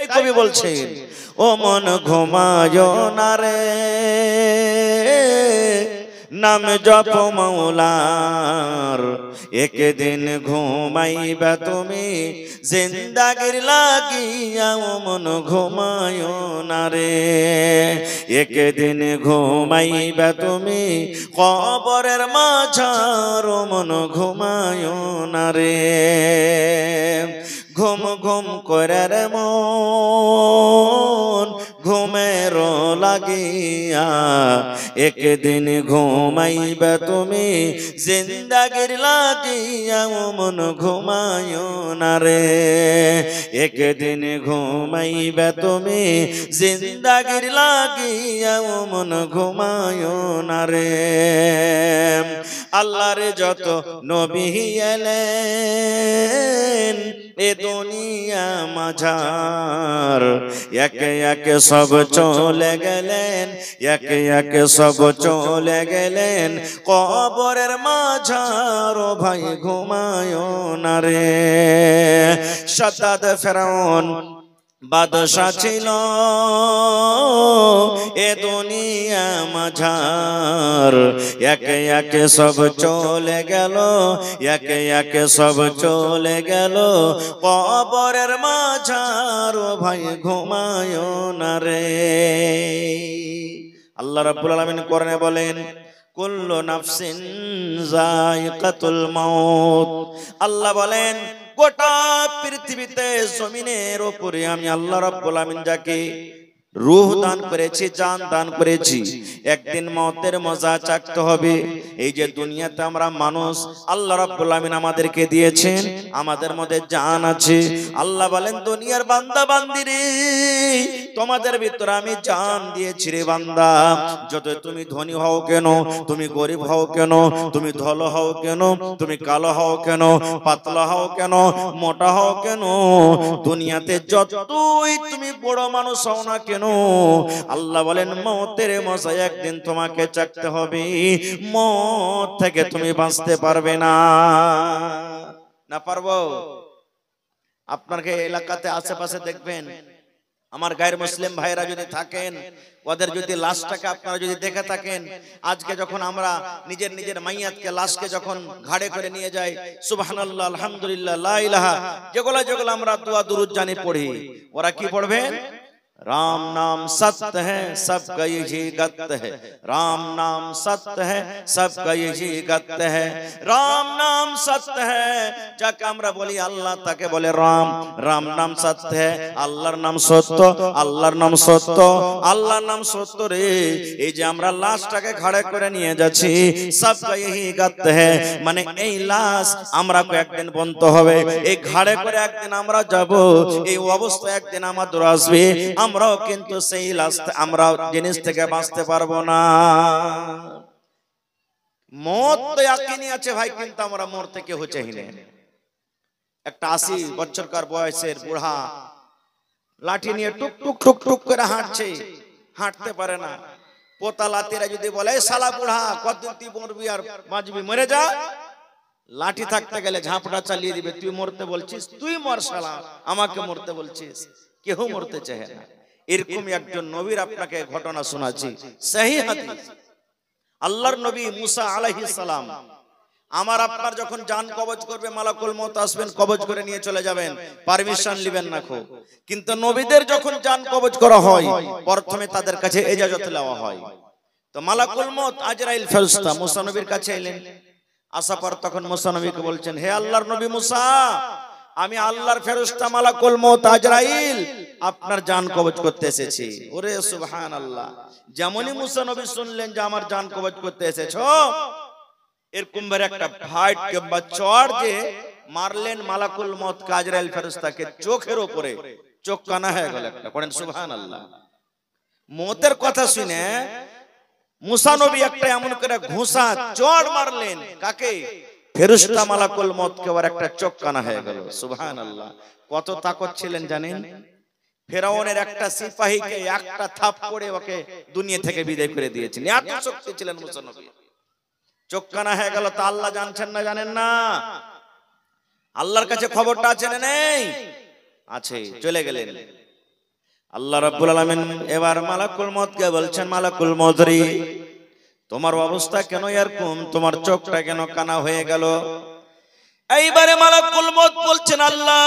কবি বলছেন ও মন ঘুমায় না রে নাম জপ মৌলার একদিন ঘুমাইবা তুমি জিন্দাগির লাগিয়া ও মন ঘুমায় না রে একদিন ঘুমাইবা তুমি কবরের মাঝার ও মন ঘুমায় না রে ঘুম ঘুম করে রে মন ঘুমের লাগিয়া একদিন ঘুমাইবা তুমি জিন্দাগির লাগিয়া ও মন ঘুমায় না রে একদিন ঘুমাইবা তুমি জিন্দাগির লাগিয়া ও মন ঘুমায় না রে আল্লাহর যত নবী এলেন এ দুনিয়া মাঝার একে একে সব চলে গেলেন একে একে সব চলে গেলেন কবরের মাঝার ও ভাই ঘুমায় না রে শাদ্দাদ ফেরাউন বাদশা ছিল এ দুনিয়া মাঝার একে একে সব চলে গেল একে একে সব চলে গেল কবরের মাঝার ও ভাই ঘুমায় না রে আল্লাহ রাব্বুল আলামিন কোরআনে বলেন কুল্লু নাফসিন যায়িকাতুল মাউত আল্লাহ বলেন গোটা পৃথিবীতে জমিনের উপরে আমি আল্লাহ রাব্বুল আমিন যাকে রূহ দান করেছি জান দান করেছি একদিন মওতের মজা চাকতে হবে এই যে দুনিয়াতে আমরা মানুষ আল্লাহ রাব্বুল আমিন আমাদেরকে দিয়েছেন আমাদের মধ্যে জান আছে আল্লাহ বলেন দুনিয়ার বান্দা বান্দিরে তোমাদের ভিতরে আমি জান দিয়েছি রে বান্দা যত তুমি ধনী হও কেন তুমি গরিব হও কেন তুমি ধলো হও কেন তুমি কালো হও কেন পাতলা হও কেন মোটা হও কেন দুনিয়াতে যতই তুমি বড় মানুষ হও না কেন আল্লাহ বলেন মওতের মজা একদিন তোমাকে চাকতে হবে মওত থেকে তুমি বাঁচতে পারবে না না পারবো আপনাকে এলাকাতে আশেপাশে দেখবেন আমার গায়ের মুসলিম ভাইরা যদি থাকেন ওদের যদি লাশটাকে আপনারা যদি দেখে থাকেন আজকে যখন আমরা নিজের নিজের মাইয়াতকে লাশকে যখন ঘাড়ে করে নিয়ে যাই সুবহানাল্লাহ আলহামদুলিল্লাহ লা ইলাহা যেগুলো যেগুলো আমরা দোয়া দুরূদ জানি পড়ি ওরা কি পড়বেন राम नाम सत्य है सबका यही गत्य है राम नाम सत्य है सबका यही गत्य है राम नाम सत्य है যাকে আমরা বলি আল্লাহ তাকে বলে রাম রাম নাম সত্য है আল্লাহর নাম সত্য আল্লাহর নাম সত্য আল্লাহর নাম সত্য রে এই যে আমরা লাশটাকে ঘাড়ে করে নিয়ে যাচ্ছি सबका यही गत्य है মানে এই লাশ আমরা একদিন বন্ধ হবে এই ঘাড়ে করে একদিন আমরা যাব এই অবস্থা একদিন আমাদের আসবে আমরাও কিন্তু সেই লাস্ট আমরা জিনিস থেকে বাঁচতে পারবো না মওত তো ইয়াকিনি আছে ভাই কিন্তু আমরা মরতে কেউ চাই না একটা 80 বছরকার বয়সের বুড়া লাঠি নিয়ে টুক টুক টুক টুক করে হাঁটছে হাঁটতে পারে না পোতা লাতিরা যদি বলে এই শালা বুড়া কতদিন তুই মরবি আর বাঁচবি মরে যা লাঠি থাকতে গেলে ঝাঁপটা চালিয়ে দিবে তুই মরতে বলছিস তুই মর শালা আমাকে মরতে বলছিস কেউ মরতে চায় না এরকম একজন নবীর আপনাকে ঘটনা শোনাচ্ছি সহিহ হাদিস আল্লাহর নবী মুসা আলাইহিস সালাম আমার আপনার যখন জান কবজ করবে মালাকুল মউত আসবেন কবজ করে নিয়ে চলে যাবেন পারমিশন নেবেন না খো কিন্তু নবীদের যখন জান কবজ করা হয় প্রথমে তাদের কাছে ইজাজত নেওয়া হয় তো মালাকুল মউত আজরাইল ফেরেশতা মুসা নবীর কাছে এলেন আসার পর তখন মুসা নবীকে বলছেন হে আল্লাহর নবী মুসা আমি আল্লাহর ফেরেশতা মালাকুল মউত আজরাইল আপনার জান কবজ করতে এসেছি ওরে সুবহানাল্লাহ যেমনই মুসা নবী শুনলেন যে আমার জান কবজ করতে এসেছো এরকম ভাবে একটা ফাইট কিংবা চড় যে মারলেন মালাকুল মউত আজরাইল ফেরেশতাকে চোখের উপরে চোখ কানা হয়ে গেল একটা পড়েন সুবহানাল্লাহ মউতের কথা শুনে মুসা নবী একটা এমন করে ঘুষা চড় মারলেন কাকে ফেরেশতা মালাকুল মউত কে আর একটা চোখ কানা হয়ে গেল সুবহানাল্লাহ কত তাকত ছিলেন জানেন ফেরাউনের একটা সিপাহীকে একটা থাপ্পড়ে ওকে দুনিয়া থেকে বিদায় করে দিয়েছেন এত শক্তি ছিলেন মুসা নবী চোখ কানা হয়ে গেল তা আল্লাহ জানছেন না জানেন না আল্লাহর কাছে খবরটা আছে না নেই আছে চলে গেলেন আল্লাহ রাব্বুল আলামিন এবার মালাকুল মউতকে বলছেন, মালাকুল মউত রে, তোমার অবস্থা কেন এরকম, তোমার চোখটা কেন কানা হয়ে গেল? এইবারে মালাকুল মউত বলছেন, আল্লাহ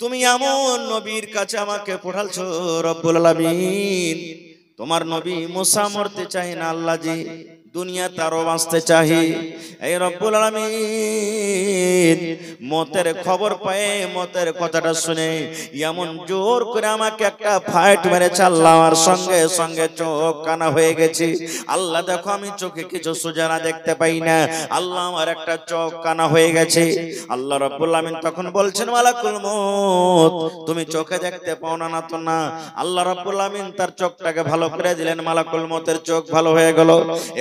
তুমি এমন নবীর কাছে আমাকে পাঠালছো রব্বুল আলামিন, তোমার নবী মুসা মরতে চাই না আল্লাহ জি, দুনিয়া তারও বাঁচতে চাহি। এই রব্বুল আলামিন মতের খবর পায়ে, মতের কথাটা শুনে এমন জোর করে আমাকে একটা ফাইট মেরেছে আল্লাহ, আর সঙ্গে সঙ্গে চোখ কানা হয়ে গেছে। আল্লাহ দেখো আমি চোখে কিছু সুজানা দেখতে পাই না, আল্লাহ আমার একটা চোখ কানা হয়ে গেছে। আল্লাহ রব্বুল আলামিন তখন বলছেন, মালাকুল মউত তুমি চোখে দেখতে পাও না, না তো না। আল্লাহ রব্বুল আলামিন তার চোখটাকে ভালো করে দিলেন, মালাকুল মউতের চোখ ভালো হয়ে গেল।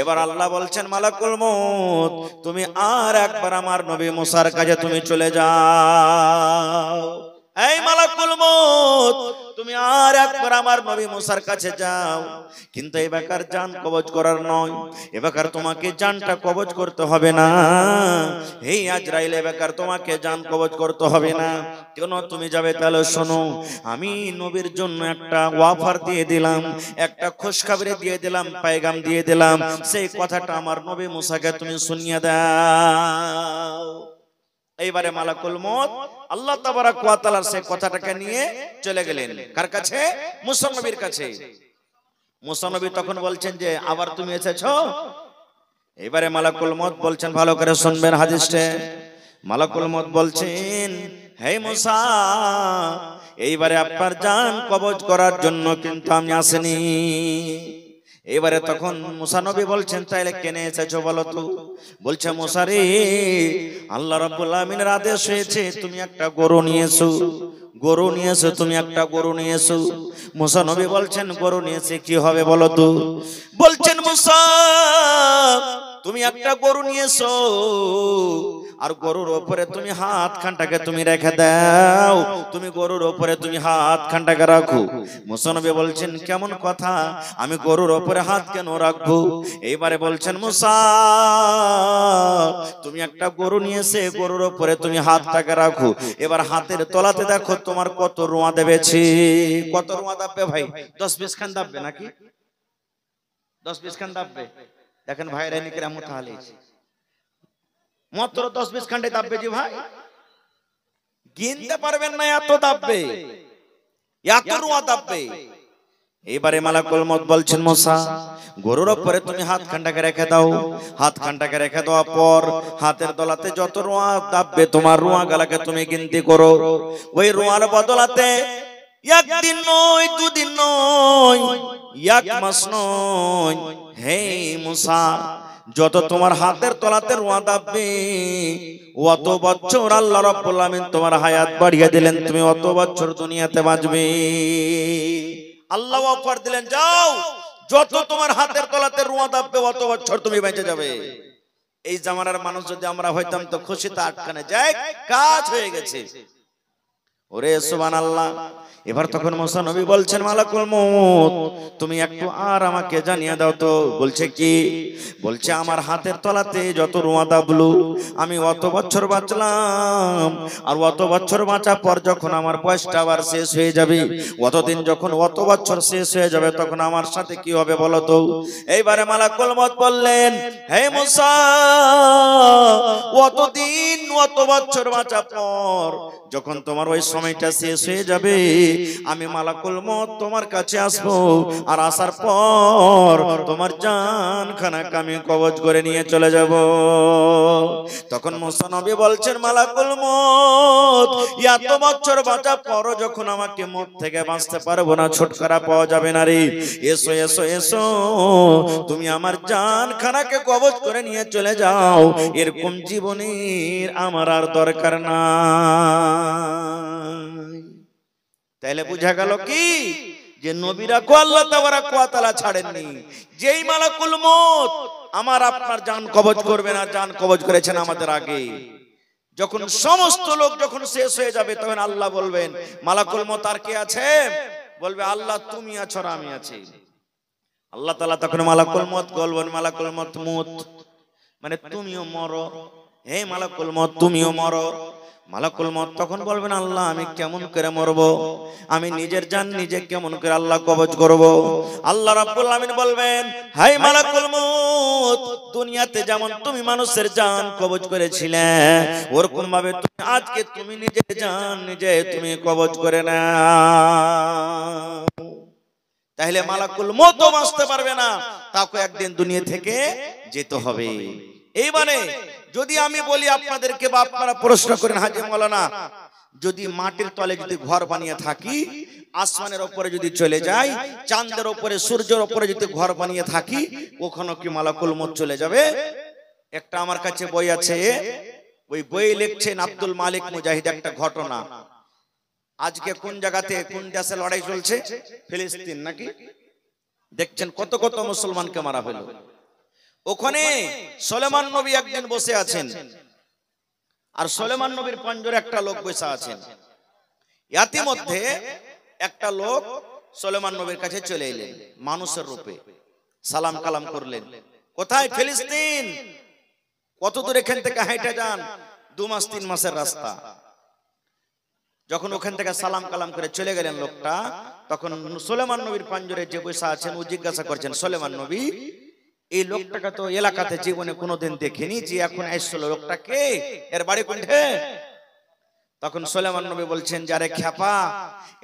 এবার আল্লাহ বলছেন, মালাকুল মউত তুমি আর একবার আমার নবী মুসার কাছে তুমি চলে যাও। এই মালাকুল মউত তুমি আর একবার আমার নবী মুসার কাছে যাও, কিন্তু এই বেকার জান কবজ করার নয়, এ বেকার তোমাকে জানটা কবজ করতে হবে না। এই আজরাইল, এ বেকার তোমাকে জান কবজ করতে হবে না। কেন তুমি যাবে? তাহলে শোনো, আমি নবীর জন্য একটা ওয়াফার দিয়ে দিলাম, একটা খুশখবরি দিয়ে দিলাম, পেগাম দিয়ে দিলাম, সেই কথাটা আমার নবী মুসাকে তুমি শুনিয়ে দাও। এইবারে মালাকুল মউত আল্লাহ তাবারাক ওয়া তাআলার সেই কথাটাকে নিয়ে চলে গেলেন কার কাছে? মুসা নবীর কাছে। মুসা নবী তখন বলছেন যে আবার তুমি এসেছো? এবারে মালাকুল মউত বলছেন, ভালো করে শুনবেন হাদিসটা। মালাকুল মউত বলছেন, হে মুসা, এইবারে আপনার জান কবজ করার জন্য কিন্তু আমি আসিনি। এবারে তখন মুসা নবী বলছেন, তাইলে কেন এসেছো বলো তো? বলছে, মুসা রে, আল্লাহ রাব্বুল আলামিনের আদেশ হয়েছে তুমি একটা গরু নিয়ে এসো, গরু নিয়ে এসো, তুমি একটা গরু নিয়ে এসো। মুসা নবী বলছেন, গরু নিয়ে এসে কি হবে বলো তো? বলছেন, মুসা তুমি একটা গরু নিয়ে এসো, আর গরুর উপরে তুমি হাত খানটাকে তুমি রেখে দাও, তুমি গরুর উপরে তুমি হাত খানটাকে রাখো। মুসা নবী বলছেন, কেমন কথা, আমি গরুর উপরে হাত কেন রাখবো? এইবারে বলছেন, মুসা তুমি একটা গরু নিয়ে এসে গরুর উপরে তুমি হাতটাকে রাখো, এবার হাতের তলাতে দেখো তোমার কত রোঁয়া দেবেছে। কত রোঁয়া দাববে ভাই? 10-20 খান দাববে নাকি? 10-20 খান দাববে। দেখেন ভাইরা নিকরা মুতাহালি মাত্র 10-20 খান্ডে দাববে জি ভাই, গিনতে পারবেন না, এত দাববে, এত রোঁয়া দাববে। এবারে মালাকুল মউত বলছেন, মুসা গরুর উপরে তুমি হাত খানটাকে রেখে দাও, হাত খানটাকে রেখে দেওয়ার পর হাতের তলাতে যত রোঁয়া দাববে তোমার রোঁয়া গালাকে তুমি গিনতি করো। ওই রোঁয়ার বদলাতে একদিন নয়, দুদিন নয়, এক মাস নয়, হে মুসা যত তোমার হাতের তলাতে রোঁয়া দাববে অত বছর আল্লাহ রাব্বুল আলামিন তোমার হায়াত বাড়িয়ে দিলেন, তুমি অত বছর দুনিয়াতে বাঁচবে। আল্লাহ অফার দিলেন, যাও যত তোমার হাতের তলাতে রোঁয়া দাববে অত বছর তুমি বেঁচে যাবে। এই জামানার মানুষ যদি আমরা হইতাম তো খুশিতে আটকানে যায়, কাজ হয়ে গেছে। ওরে সুবহানাল্লাহ। এবার তখন মুসা নবী বলছেন, মালাকুল মউত তুমি একটু আর আমাকে জানিয়ে দাও তো। বলছে কি? বলছে আমার হাতের তলাতে যত রোঁয়া দাবলো আমি অত বছর বাঁচলাম, আর অত বছর বাঁচার পর যখন আমার বয়সটা আবার শেষ হয়ে যাবে, অতদিন যখন অত বছর শেষ হয়ে যাবে তখন আমার সাথে কি হবে বলো তো? এইবারে মালাকুল মউত বললেন, হে মুসা অতদিন অত বছর বাঁচার পর যখন তোমার ওই সময়টা শেষ হয়ে যাবে আমি মালাকুল মউত তোমার কাছে আসবো, আর আসার পর তোমার জান খানাকে আমি কবজ করে নিয়ে চলে যাব। তখন মুসা নবী বলছেন, মালাকুল মউত এত বছর বাঁচার পর যখন আমাকে মউত থেকে বাঁচতে পারবো না, ছুটকারা পাওয়া যাবে না রে, এসো এসো এসো তুমি আমার জান খানাকে কবজ করে নিয়ে চলে যাও, এরকম জীবনের আমার আর দরকার না। তাইলে বুঝা গেল কি যে নবীরা কো আল্লাহ তাবারাক ওয়া তাআলা ছাড়েননি। যেই মালাকুল মউত আমার আপনার জান কবজ করবে না, জান কবজ করেছেন আমাদের আগে। যখন সমস্ত লোক যখন শেষ হয়ে যাবে তখন আল্লাহ বলবেন, মালাকুল মউত আর কে আছে? বলবে, আল্লাহ তুমি আছো আর আমি আছি। আল্লাহ তাআলা তখন মালাকুল মউত বলবেন, মালাকুল মউত মানে তুমিও মরো, হে মালাকুল মউত তুমিও মরো। মালাকুল মউত তখন বলবেন আল্লাহ আমি কেমন করে মরব, আমি নিজের জান নিজে কেমন করে আল্লাহ কবজ করব। আল্লাহ রাব্বুল আলামিন বলবেন হাই মালাকুল মউত, দুনিয়াতে যেমন তুমি মানুষের জান কবজ করেছিলে ওরকম ভাবে তুমি আজকে তুমি নিজের জান নিজে তুমি কবজ করে নাও। তাহলে মালাকুল মউত বাঁচতে পারবে না, তাকে একদিন দুনিয়া থেকে যেতে হবে। এইবারে যদি আমি বলি আপনাদেরকে বা আপনারা প্রশ্ন করেন হাজী মাওলানা, যদি মাটির তলে যদি ঘর বানিয়ে থাকি, আসমানের উপরে যদি চলে যাই, চাঁদের উপরে সূর্যের উপরে যদি ঘর বানিয়ে থাকি, ওখানে কি মালাকুল মউত চলে যাবে? একটা আমার কাছে বই আছে, ওই বই লিখছেন আব্দুল মালিক মুজাহিদ একটা ঘটনা। আজকে কোন জায়গাতে কোন দেশে লড়াই চলছে? ফিলিস্তিন নাকি? দেখছেন কত কত মুসলমানকে মারা হলো। ওখানে সুলেমান নবী একদিন বসে আছেন, আর সুলেমান নবীর পাঞ্জরে একটা লোক বসে আছেন। ইতিমধ্যে একটা লোক সুলেমান নবীর কাছে চলে এলেন মানুষের রূপে, সালাম কালাম করলেন। কোথায়? ফিলিস্তিন। কত দূর এখান থেকে হাঁটে যান? 2 মাস 3 মাসের রাস্তা। যখন ওখান থেকে সালাম কালাম করে চলে গেলেন লোকটা, তখন সুলেমান নবীর পাঞ্জরে যে বসে আছেন ও জিজ্ঞাসা করছেন, সুলেমান নবী এই লোকটাকে তো এলাকাতে জীবনে কোনোদিন দেখিনি, যে এখন আসছিল লোকটা কে, এর বাড়ি কোনটা? তখন সুলেমান নবী বলছেন, যারে খ্যাপা,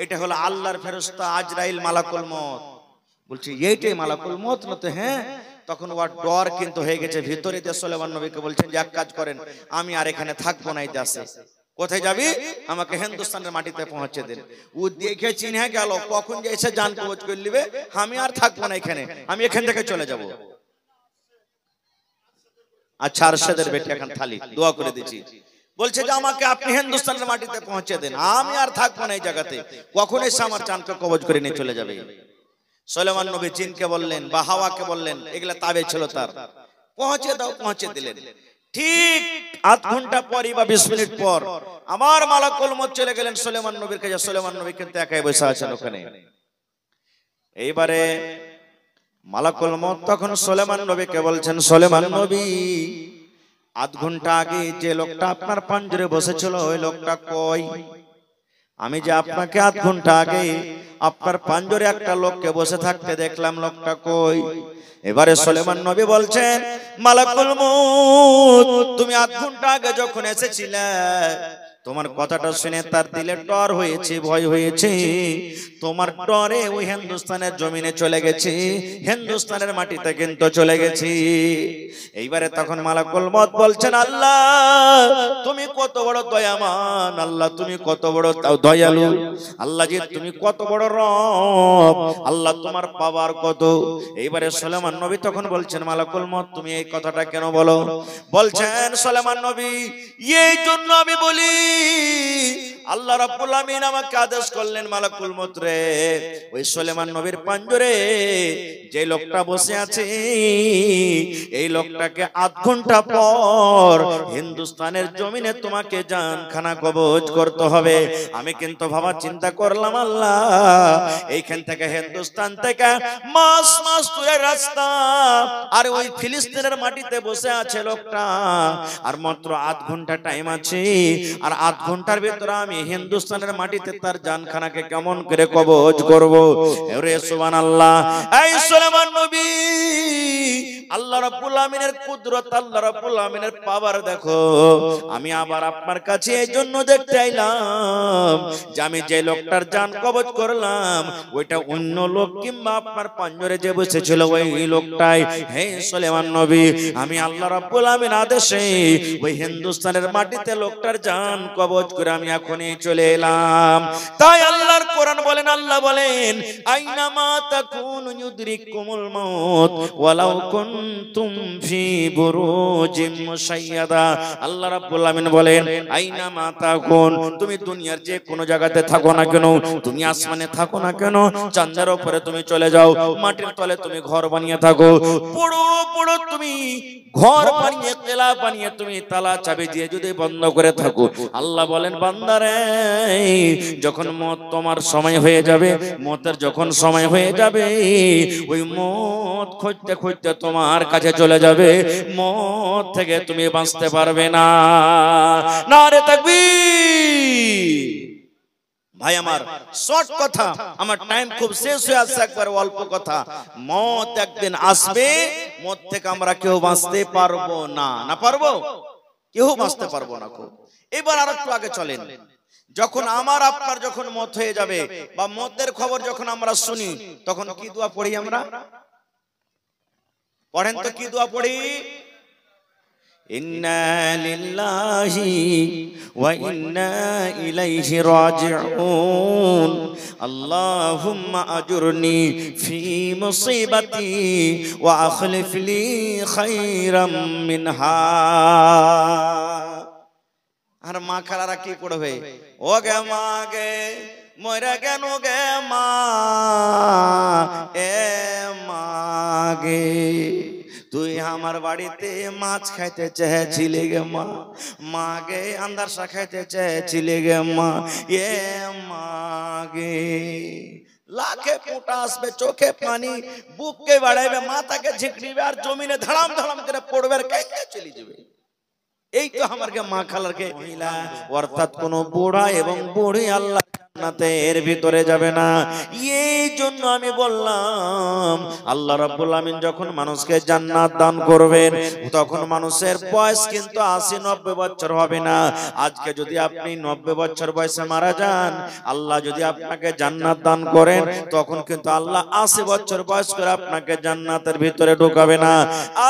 এটা হলো আল্লাহর ফেরেশতা আজরাইল মালাকুল মউত। বলছি এইটাই মালাকুল মউত না? তো হ্যাঁ। তখন ওর ডর কিন্তু হয়ে গেছে ভিতরে। দিয়ে সুলেমান নবীকে বলছেন যে এক কাজ করেন, আমি আর এখানে থাকবো না এই দেশে। কোথায় যাবি? আমাকে হিন্দুস্তানের মাটিতে পৌঁছে দেন। ও দেখে চিনে গেল কখন যে এসে জান কবজ করে নিবে, আমি আর থাকবো না এখানে, আমি এখান থেকে চলে যাব। আচ্ছা আরশাদের বেটি এখন থালি দোয়া করে দিচ্ছি, বলছে যে আমাকে আপনি হিন্দুস্তানের মাটিতে পৌঁছে দেন, আমি আর থাকবো না এই জায়গাতে, কখন এসে আমার চাঁদকে কবজ করে নিয়ে চলে যাবে। সুলেমান নবী জিনকে বললেন বা হাওয়াকে বললেন, এগুলা তাবে ছিল তার, পৌঁছে দাও। পৌঁছে দিলেন। ঠিক আধ ঘন্টা পরই বা 20 মিনিট পর আমার মালাকুল মউত চলে গেলেন সুলেমান নবীর কাছে। সুলেমান নবী কিন্তু একাই বসে আছেন ওখানে। এইবারে মালাকুল মউত তখন সুলেমান নবীকে বলছেন, সুলেমান নবী আধ ঘন্টা আগে যে লোকটা আপনার পাঞ্জরে বসেছিল ওই লোকটা কই? আমি যে আপনাকে আধ ঘন্টা আগে আপনার পাঞ্জরে একটা লোককে বসে থাকতে দেখলাম, লোকটা কই? এবারে সুলেমান নবী বলছেন, মালাকুল মউত তুমি আধ ঘন্টা আগে যখন এসেছিলে, তোমার কথাটা শুনে তার দিলে ডর হয়েছে, ভয় হয়েছে। তোমার ডরে ওই হিন্দুস্তানের জমিনে চলে গেছি, হিন্দুস্তানের মাটিতে কিন্তু চলে গেছি। এইবারে তখন মালাকুল মউত বলছেন, আল্লাহ তুমি কত বড় দয়াবান, আল্লাহ তুমি কত বড় দয়ালু, আল্লাহ যে তুমি কত বড় রব, আল্লাহ তোমার পাওয়ার কত। এইবারে সুলেমান নবী তখন বলছেন, মালাকুল মউত তুমি এই কথাটা কেন বলো? বলছেন সুলেমান নবী, এই জন্য আমি বলি, আল্লাহ রাব্বুল আমিন আমাকে আদেশ করলেন, মালাকুল মউত রে ওই সুলেমান নবীর পাঞ্জরে যে লোকটা বসে আছে, এই লোকটাকে আধ ঘন্টা পর হিন্দুস্তানের জমিনে তোমাকে জানখানা কবজ করতে হবে। আমি কিন্তু ভাবা চিন্তা করলাম, আল্লাহ এইখান থেকে হিন্দুস্তান থেকে মাস মাস দূরের রাস্তা, আর ওই ফিলিস্তিনের মাটিতে বসে আছে লোকটা, আর মাত্র আধ ঘন্টা টাইম আছে, আর আধ ঘন্টার ভিতরে আমি হিন্দুস্তানের মাটিতে তার জানখানাকে কেমন করে কবজ করব? ওরে সুবহানাল্লাহ। এই সুলেমান নবী, আল্লাহ রাব্বুল আমিনের কুদরত, আল্লাহ রাব্বুল আমিনের পাওয়ার দেখো। আমি আবার আপনার কাছে এই জন্য দেখতে আইলাম যে আমি যে লোকটার জান কবজ করলাম ওইটা অন্য লোক, কিংবা আপনার পাঞ্জরে যে বসেছিল ওই লোকটাই। হে সুলেমান নবী, আমি আল্লাহ রাব্বুল আমিন আদেশে ওই হিন্দুস্তানের মাটিতে লোকটার জান কবজ করে আমি এখনই চলে এলাম। তাই আল্লাহর কোরআন বলেন, আল্লাহ বলেন, আইনামা তাকুনু ইউদরিকুমুল মাউত ওয়ালাউ কুনতুম ফি বুরুজিম মুশাইয়াদা। আল্লাহ রাব্বুল আমিন বলেন, আইনামা তাকুন, তুমি দুনিয়ার যে কোনো জায়গাতে থাকো না কেন, তুমি আসমানে থাকো না কেন, চাঁদের উপরে তুমি চলে যাও, মাটির তলে তুমি ঘর বানিয়ে থাকো, বড় বড় তুমি ঘর বানিয়ে কেলা বানিয়ে তুমি তালা চাবি দিয়ে যদি বন্ধ করে থাকো, আল্লাহ বলেন, বান্দারে যখন মত তোমার তোমার সময় হয়ে যাবে, মতের যখন সময় হয়ে যাবে ওই মত খুঁজতে খুঁজতে তোমার কাছে চলে যাবে, মত থেকে তুমি বাঁচতে পারবে না। নারে তাকবীর। ভাই আমার শর্ট কথা, আমার টাইম খুব শেষ হয়ে আসছে, একবার অল্প কথা। মত একদিন আসবে, মত থেকে আমরা কেউ বাঁচতে পারবো না। না পারবো? কেউ বাঁচতে পারবো না। এবার আর একটু আগে চলেন। যখন আমার আপনার যখন মত হয়ে যাবে বা মতের খবর যখন আমরা শুনি, তখন কি দোয়া পড়ি আমরা? পড়েন তো, কি দোয়া পড়ি? ইন্না লিল্লাহি ওয়া ইন্না ইলাইহি রাজিউন, আল্লাহুম্মা আজুরনি ফি মুসিবাতি ওয়া আখলিফ লি খায়রাম মিনহা। আর মা খালারা কি পড়বে? ও গে মা গে মরে কেন গে মা, এ মা গে তুই আমার বাড়িতে মাছ খাইতে চেয়েছিলি গে মা, মা গে আন্দারসা খাইতে চেয়েছিলি গে মা, এ মা গে। লাখে ফোঁটা আসবে, চোখে পানি, বুককে বাড়াইবে, মাথাকে ঝিঁকড়িবে, আর জমিনে ধাড়াম ধাড়াম করে পড়বে, আর কাইতে চলে যাবে। এই তো আমার মা খালারকে মহিলা, অর্থাৎ কোন বুড়া এবং বুড়ি আল্লাহ জান্নাতের ভিতরে যাবে না। এই জন্য আমি বললাম আল্লাহ রাব্বুল আমিন যখন মানুষকে জান্নাত দান করবেন, তখন মানুষের বয়স কিন্তু 80-90 বছর হবে না। আজকে যদি আপনি 90 বছর বয়সে মারা যান, আল্লাহ যদি আপনাকে জান্নাত দান করেন, তখন কিন্তু আল্লাহ 80 বছর বয়স করে আপনাকে জান্নাতের ভিতরে ঢোকাবে না।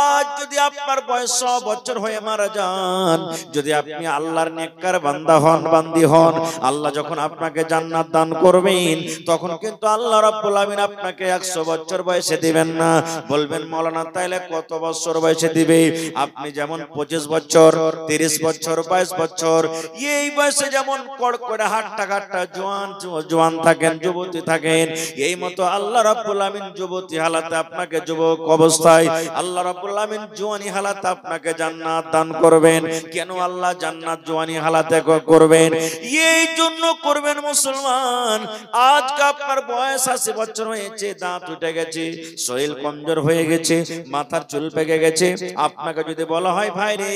আজ যদি আপনার বয়স 100 বছর হয়ে মারা যান, যদি আপনি আল্লাহর নেককার বান্দা হন, বান্দি হন, আল্লাহ যখন আপনাকে জান্নাত দান করবেন, তখন কিন্তু আল্লাহ রাব্বুল আমিন আপনাকে 100 বছর বয়সে দিবেন না। বলবেন মাওলানা তাইলে কত বছর বয়সে দিবে? আপনি যেমন 25 বছর, 30 বছর, 22 বছর, এই বয়সে যেমন কড়কড়ে হাট্টা কাট্টা জোয়ান থাকেন, যুবতী থাকেন, এই মতো আল্লাহ রাব্বুল আমিন যুবতী হালাতে আপনাকে, যুবক অবস্থায় আল্লাহ রাব্বুল আমিন জওয়ানি হালাতে আপনাকে জান্নাত দান করবেন। কেন আল্লাহ জান্নাত জওয়ানি হালাতে করবেন? এই জন্য করবেন মুসলমান, আজকে আপনার বয়স 80 বছর হয়েছে, দাঁত উঠে গেছে, শরীর কমজোর হয়ে গেছে, মাথার চুল পেকে গেছে, আপনাকে যদি বলা হয় ভাই রে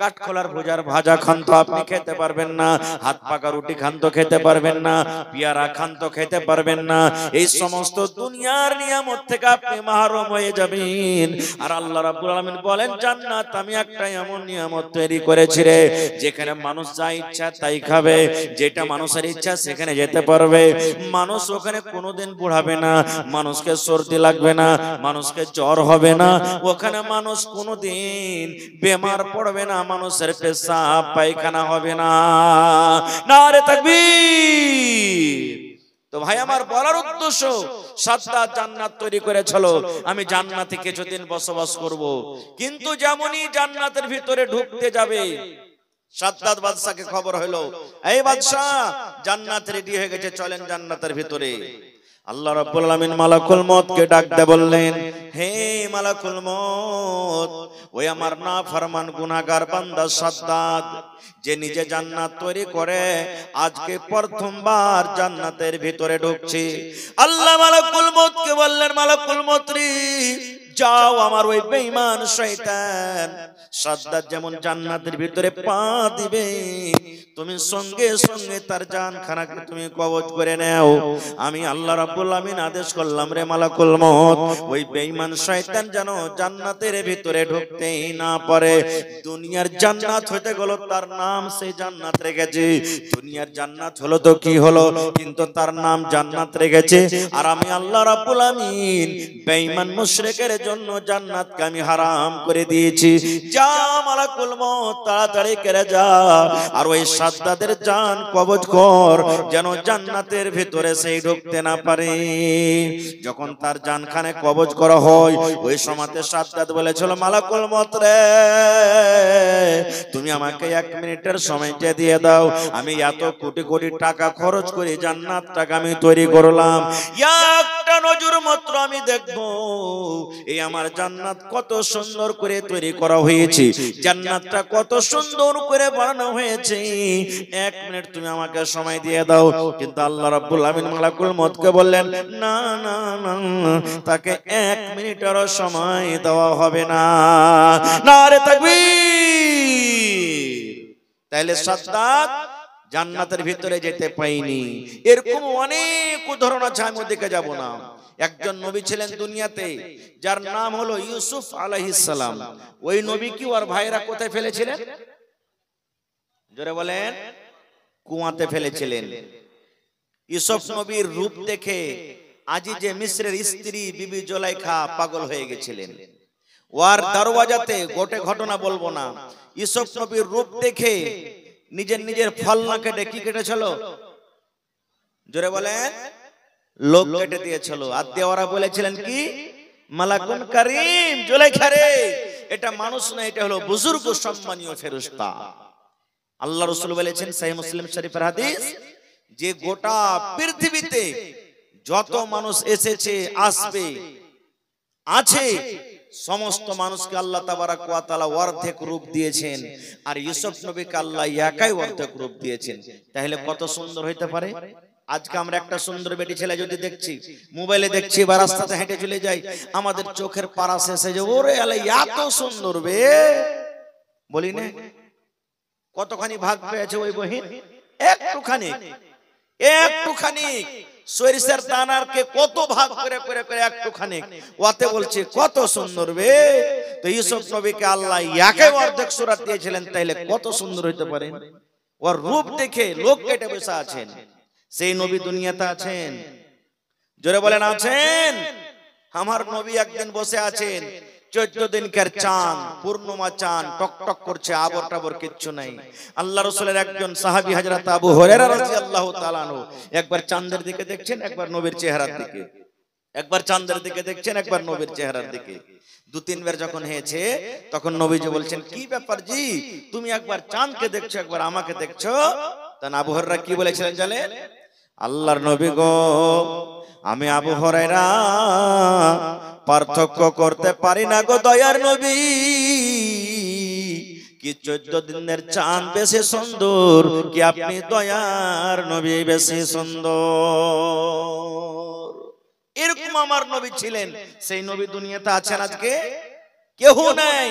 কাঠখোলার ভুজার ভাজা খান তো আপনি খেতে পারবেন না, হাত পাকা রুটি খান তো খেতে পারবেন না, পেয়ারা খান তো খেতে পারবেন না, এই সমস্ত দুনিয়ার নিয়ামত থেকে আপনি মাহরুম হয়ে যাবেন। আর আল্লাহ রাব্বুল আলামিন বলেন জান্নাত আমি একটা এমন নিয়ামত তৈরি করেছি রে, যেখানে মানুষ যা ইচ্ছা তাই খাবে, যেটা মানুষের ইচ্ছা সেখানে যেতে পারবে, মানুষ ওখানে কোনোদিন বুড়াবে না, মানুষকে সর্দি লাগবে না, মানুষকে জ্বর হবে না, ওখানে মানুষ কোনোদিন বেমার পড়বে না, মানুষের পেশাব পায়খানা হবে না। নারে তাকবীর। তো ভাই আমার বলার উদ্দেশ্য, সাদ্দাত জান্নাত তৈরি করেছিল, আমি জান্নাতে কিছুদিন বসবাস করব। কিন্তু যেমনই জান্নাতের ভিতরে ঢুকতে যাবে, সাদ্দাত বাদশাকে খবর হলো, এই বাদশা জান্নাত রেডি হয়ে গেছে, চলেন জান্নাতের ভিতরে। আল্লাহ রাব্বুল আলামিন মালাকুল মউতকে ডাকতে বললেন, হে মালাকুল মউত, ওই আমার নাফরমান গুনাহগার বান্দা সাদ্দাত, যে নিজে জান্নাত তৈরি করে আজকে প্রথমবার জান্নাতের ভিতরে ঢুকছে। আল্লাহ মালাকুল মউতকে বললেন, মালাকুল মউত রে, যাও আমার ওই বেঈমান শয়তান সাদ্দাত যেমন জান্নাতের ভিতরে পা দিবে, তুমি সঙ্গে সঙ্গে তার জানখানাকে তুমি কবজ করে নাও। আমি আল্লাহ রাব্বুল আমিন আদেশ করলাম রে মালাকুল মউত, ওই বেঈমান শয়তান যেন জান্নাতের ভিতরে ঢুকতেই না পারে। দুনিয়ার জান্নাত হতে গেল, তার নাম সেই জান্নাত রেখেছে, দুনিয়ার জান্নাত হলো তো কি হলো, কিন্তু তার নাম জান্নাত রেখেছে। আর আমি আল্লাহ রাব্বুল আমিন বেঈমান মুশরিকের জন্য জান্নাতকে আমি হারাম করে দিয়েছি। যা মালাকুল মউত তাড়াতাড়ি করে যা, আর ওই সাদ্দাতের জান কবজ কর, যেন জান্নাতের ভিতরে সেই ঢুকতে না পারে। যখন তার জানখানে কবজ করা হয়, ওই সময়তে সাদ্দাত বলেছিল, মালাকুল মউত রে, তুমি আমাকে 1 মিনিটের সময় দিয়ে দাও, আমি এত কোটি কোটি টাকা খরচ করে জান্নাতটাকে আমি তৈরি করলাম, 1 একটা নজর মাত্র আমি দেখবো এই আমার জান্নাত কত সুন্দর করে তৈরি করা হয়েছে, জান্নাতটা কত সুন্দর করে বানানো হয়েছে। 1 মিনিট তুমি আমাকে সময় দিয়ে দাও। কিন্তু আল্লাহ রাব্বুল আমিন মালাকুল মউতকে বললেন, না না না, তাকে 1 মিনিটেরও সময় দেওয়া হবে না। নারে তাকবীর। তাহলে সাদ্দাত জান্নাতের ভিতরে যেতে পাইনি। এরকম অনেক উদাহরণ আছে, আমি ওদিকে যাব না। একজন নবী ছিলেন দুনিয়াতে, যার নাম হলো ইউসুফ আলাইহিস সালাম। ওই নবী কি ওর ভাইরা কোথায় ফেলেছিলেন? জোরে বলেন। কুয়াতে ফেলেছিলেন। ইউসুফ নবীর রূপ দেখে আজিজে মিসরের স্ত্রী বিবি জুলাইখা পাগল হয়ে গেছিলেন। ওয়ার দরওয়াজাতে গোটে ঘটনা বলবো না, ইউসুফ নবীর রূপ দেখে নিজের ফল না কেটে কি কেটেছিল? জোরে বলেন। লোক কেটে দিয়েছিল। আর দেওয়ারা বলেছিলেন কি? মালাকুন কারীম, জুলাইখা রে, এটা মানুষ না, এটা হলো বুজুর্গ সম্মানীয় ফেরেশতা। আল্লাহ রাসূল বলেছেন, সহিহ মুসলিম শরীফের হাদিস, যে গোটা পৃথিবীতে যত মানুষ এসেছে, আসবে, আছে, সমস্ত মানুষকে আল্লাহ তাবারাক ওয়া তাআলা অর্ধেক রূপ দিয়েছেন, আর ইউসুফ নবীকে আল্লাহ একাই অর্ধেক রূপ দিয়েছেন। তাহলে কত সুন্দর হইতে পারে? আজকে আমরা একটা সুন্দর বেটি ছেলে যদি দেখছি, মোবাইলে দেখছি বা রাস্তাতে হেঁটে চলে যাই, আমাদের চোখের পারা শেষে যে ওরে আল্লাহ এত সুন্দর বে, বলি না? কতখানি ভাগ পেয়েছে ওই বহিন? একটুখানি সরিষার দানারকে কত ভাগ করে করে করে একটুখানি, ওতে বলছে কত সুন্দর বে। তো ইউসুফ নবীকে আল্লাহ একাই অর্ধেক সূরত দিয়েছিলেন, তাইলে কত সুন্দর হইতে পারে? ওর রূপ দেখে লোক কেটে বসে আছেন। সেই নবী দুনিয়াতে আছেন? জোরে বলেন আছেন? আমার নবী একদিন বসে আছেন, 14 দিনকার চাঁদ, পূর্ণিমা চাঁদ টকটক করছে, আবর টাবর কিচ্ছু নাই। আল্লাহ রাসূলের একজন সাহাবী হযরত আবু হুরায়রা রাদিয়াল্লাহু তাআলা আনহু একবার চাঁদের দিকে দেখছেন, একবার নবীর চেহারার দিকে, একবার চাঁদের দিকে দেখছেন, একবার নবীর চেহারার দিকে। 2-3 বার যখন হয়েছে, তখন নবীজি বলছেন, কি ব্যাপার জি, তুমি একবার চাঁদকে দেখছো, একবার আমাকে দেখছো? তখন আবু হুরায়রা কি বলেছিলেন জানেন? আল্লাহর নবী গো, আমি আবু হুরায়রা পার্থক্য করতে পারি না গো দয়ার নবী, কি 14 দিনের চাঁদ বেশি সুন্দর, কি আপনি দয়ার নবী বেশি সুন্দর। এরকম আমার নবী ছিলেন। সেই নবী দুনিয়াতে আছেন আজকে? কেউ নাই।